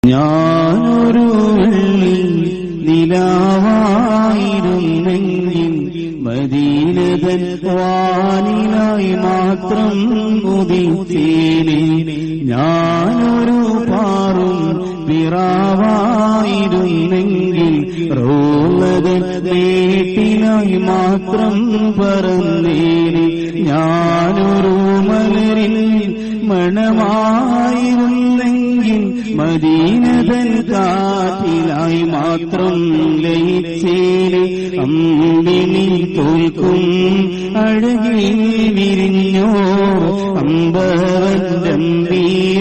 ഞാനൊരു നിലാവായിരുന്നെങ്കിൽ മദീനതൻ വാനിലായി മാത്രം ഉദിച്ചേനെ. ഞാനൊരു പാറും പിറാവായിരുന്നെങ്കിൽ റോളതൻ നേട്ടിനായി മാത്രം പറന്നേനെ. ഞാനൊരു മലരിൽ മണമായിരുന്നെങ്കിൽ മദീനതൻ കാറ്റിലായി മാത്രം ലയിച്ചേനെ. അമ്പിനി തോൽക്കും അഴകിൽ വിരിഞ്ഞോ അമ്പവന്തമ്പിയ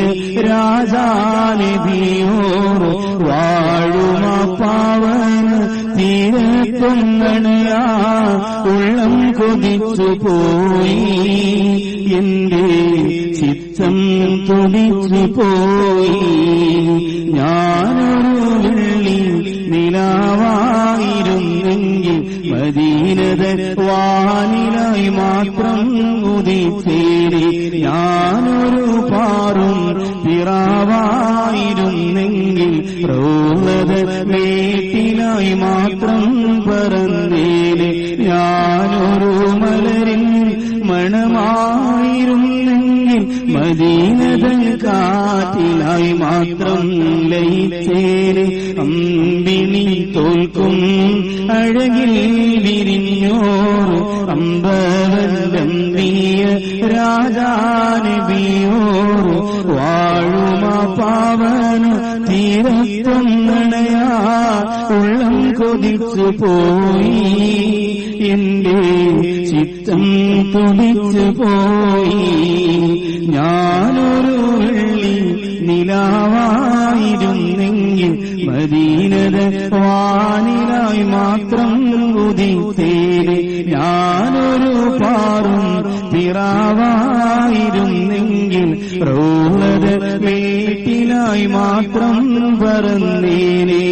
രാജാനബിയോർ വാഴുമ പാവന തീരത്തൊന്നണയാ ഉള്ളം കൊതിച്ചു പോയി. എന്റെ ചിത്തം തുടിച്ചു പോയി. ഞാനൊരു വെള്ളി നിലാവായിരുന്നെങ്കിൽ മദീനതൻ വാനിലായി മാത്രം ഉദിച്ചേനെ. ഞാനൊരു പാറും പിറാവായിരുന്നെങ്കിൽ റോളതൻ മേട്ടിലായി മാത്രം പറന്നേനെ. ഞാനൊരു മലരിൽ മണമായിരുന്നെങ്കിൽ മദീനതൻ കാറ്റിലായി മാത്രം ലയിച്ചേനെ. അമ്പിനി തോൽക്കും അഴകിൽ വിരിഞ്ഞോർ അമ്പവന്തമ്പിയ രാജാനബിയോർ വാഴുമ പാവന തീരത്തൊന്നണയാ ഉള്ളം കൊതിച്ചു പോയി. എന്റെ ചിത്തം തുടിച്ചു പോയി. ഞാനൊരു വെള്ളി നിലാവായിരുന്നെങ്കിൽ മദീനതൻ വാനിലായി മാത്രം ഉദിച്ചേനെ. ഞാനൊരു പാറും പിറാവായിരുന്നെങ്കിൽ റോളതൻ മേട്ടിലായി മാത്രം പറന്നേനെ.